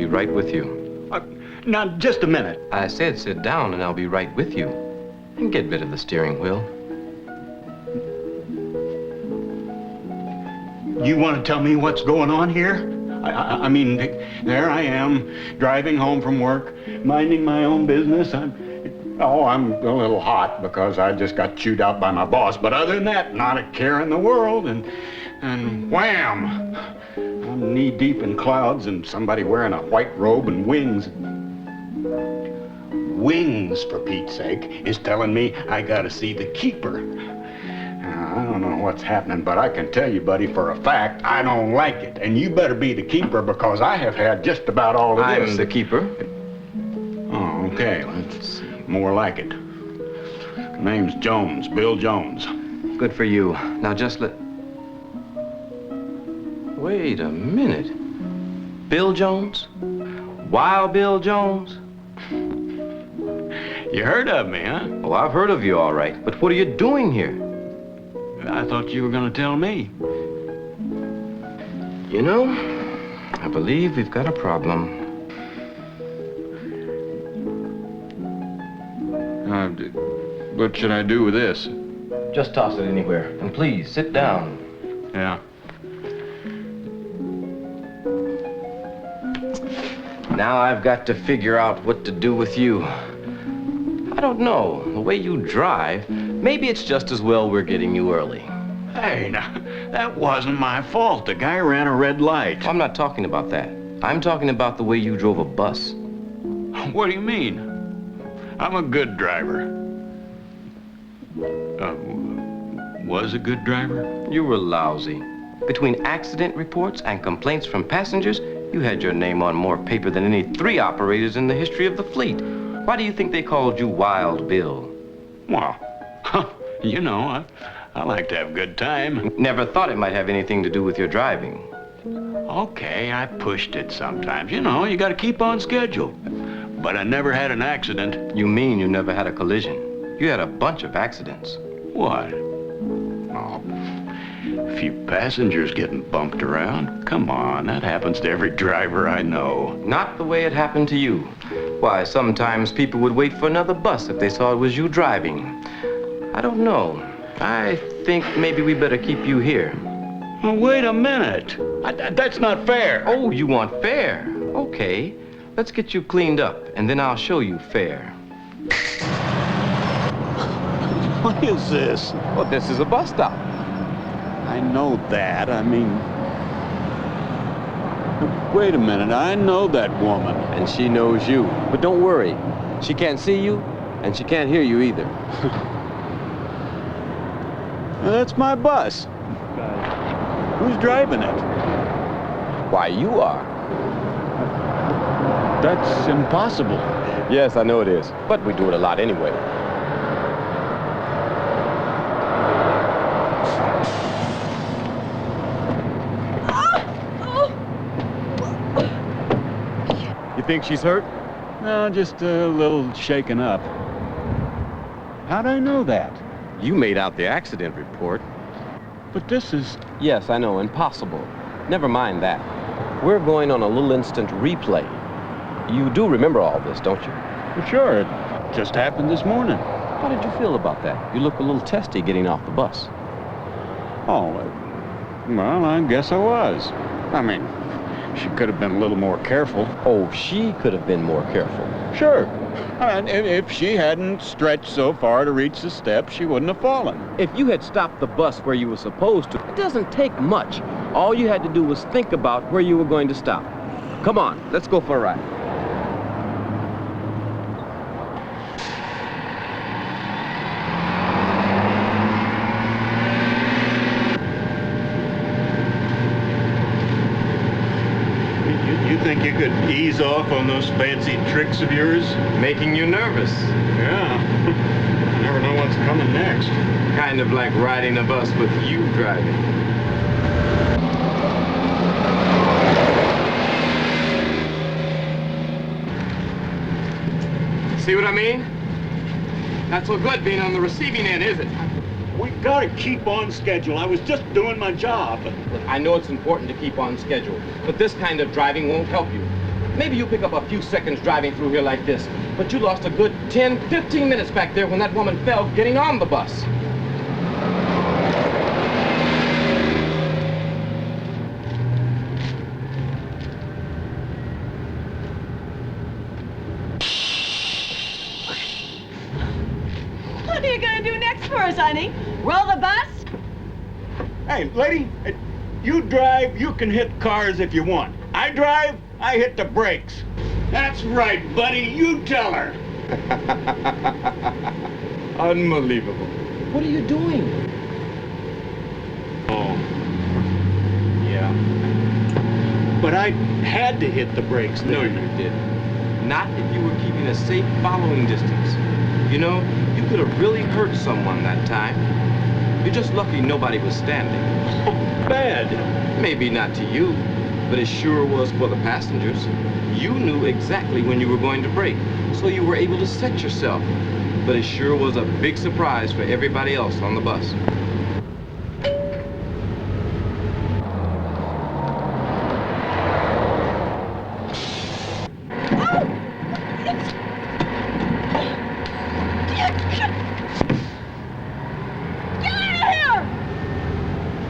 be right with you. Now, just a minute. I said sit down and I'll be right with you. And get rid of the steering wheel. You want to tell me what's going on here? I mean, there I am, driving home from work, minding my own business. I'm a little hot because I just got chewed out by my boss. But other than that, not a care in the world. And wham! I'm knee-deep in clouds and somebody wearing a white robe and wings. Wings, for Pete's sake, is telling me I gotta see the keeper. I don't know what's happening, but I can tell you, buddy, for a fact, I don't like it. And you better be the keeper because I have had just about all of this. I'm the keeper. Oh, okay. Let's see. More like it. Name's Jones, Bill Jones. Good for you. Now just Wait a minute. Bill Jones? Wild Bill Jones? You heard of me, huh? Oh, I've heard of you, all right. But what are you doing here? I thought you were gonna tell me. You know, I believe we've got a problem. What should I do with this? Just toss it anywhere. And please, sit down. Yeah. Now I've got to figure out what to do with you. I don't know. The way you drive, maybe it's just as well we're getting you early. Hey, now, that wasn't my fault. The guy ran a red light. I'm not talking about that. I'm talking about the way you drove a bus. What do you mean? I'm a good driver. Was a good driver? You were lousy. Between accident reports and complaints from passengers, you had your name on more paper than any 3 operators in the history of the fleet. Why do you think they called you Wild Bill? Well, you know, I like to have a good time. Never thought it might have anything to do with your driving. Okay, I pushed it sometimes. You know, you gotta keep on schedule. But I never had an accident. You mean you never had a collision? You had a bunch of accidents. What? Oh, a few passengers getting bumped around. Come on, that happens to every driver I know. Not the way it happened to you. Why, sometimes people would wait for another bus if they saw it was you driving. I don't know. I think maybe we better keep you here. Well, wait a minute. That's not fair. Oh, you want fair? Okay. Let's get you cleaned up, and then I'll show you fair. What is this? Well, this is a bus stop. I know that. I mean... Wait a minute. I know that woman. And she knows you. But don't worry. She can't see you, and she can't hear you either. That's my bus. Who's driving it? Why, you are. That's impossible. Yes, I know it is. But we do it a lot anyway. You think she's hurt? No, just a little shaken up. How'd I know that? You made out the accident report. But this is... Yes, I know, impossible. Never mind that. We're going on a little instant replay. You do remember all this, don't you? Well, sure, it just happened this morning. How did you feel about that? You look a little testy getting off the bus. Oh, well, I guess I was. I mean, she could have been a little more careful. Oh, she could have been more careful. Sure. And if she hadn't stretched so far to reach the steps, she wouldn't have fallen. If you had stopped the bus where you were supposed to, it doesn't take much. All you had to do was think about where you were going to stop. Come on, let's go for a ride. You think you could ease off on those fancy tricks of yours? Making you nervous. Yeah. You never know what's coming next. Kind of like riding a bus with you driving. See what I mean? Not so good being on the receiving end, is it? We gotta keep on schedule. I was just doing my job. I know it's important to keep on schedule, but this kind of driving won't help you. Maybe you pick up a few seconds driving through here like this, but you lost a good 10, 15 minutes back there when that woman fell getting on the bus. What are you gonna do next for us, honey? Roll the bus? Hey, lady, you drive, you can hit cars if you want. I drive, I hit the brakes. That's right, buddy, you tell her. Unbelievable. What are you doing? Oh, yeah. But I had to hit the brakes. No, you didn't. Not if you were keeping a safe following distance. You know, you could have really hurt someone that time. You're just lucky nobody was standing. Bad. Maybe not to you, but it sure was for the passengers. You knew exactly when you were going to brake, so you were able to set yourself. But it sure was a big surprise for everybody else on the bus.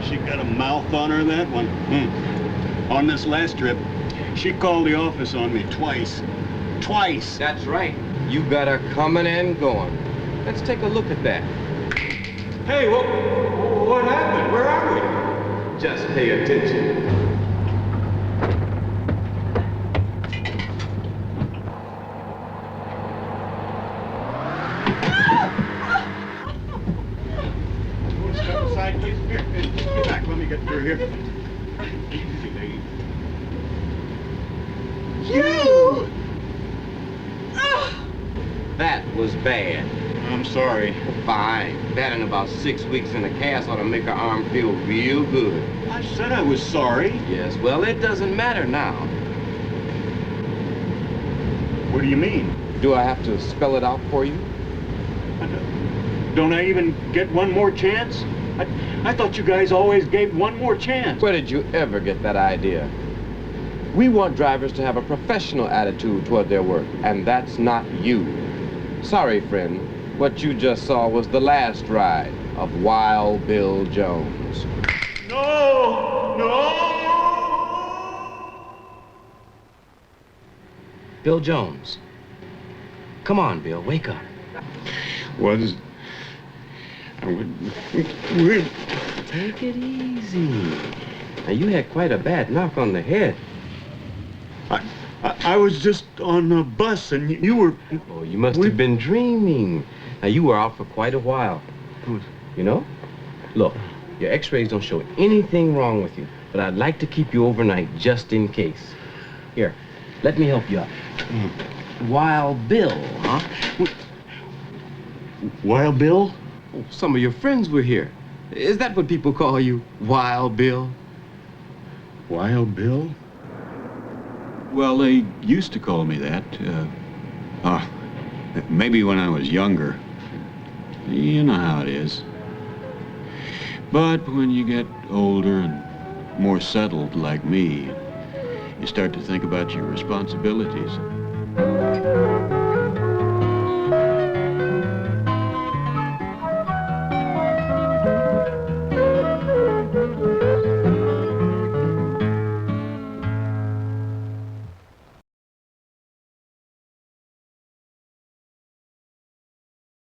She got a mouth on her, that one. On this last trip, she called the office on me twice. Twice. That's right. You got her coming and going. Let's take a look at that. Hey, what happened? Where are we? Just pay attention. Step aside, please. Here, get back. Let me get through here. Easy, lady. You! That was bad. I'm sorry. Fine. That and about 6 weeks in a cast ought to make her arm feel real good. I said I was sorry. Yes, well, it doesn't matter now. What do you mean? Do I have to spell it out for you? Don't I even get one more chance? I thought you guys always gave one more chance. Where did you ever get that idea? We want drivers to have a professional attitude toward their work, and that's not you. Sorry, friend. What you just saw was the last ride of Wild Bill Jones. No! No! Bill Jones. Come on, Bill, wake up. Was... Take it easy. Now, you had quite a bad knock on the head. I was just on a bus and you were... Oh, you must have been dreaming. Now, you were out for quite a while. You know? Look, your x-rays don't show anything wrong with you, but I'd like to keep you overnight just in case. Here, let me help you up. Wild Bill, huh? Wild Bill? Oh, some of your friends were here. Is that what people call you? Wild Bill? Wild Bill? Well, they used to call me that. Maybe when I was younger. You know how it is. But when you get older and more settled like me, you start to think about your responsibilities.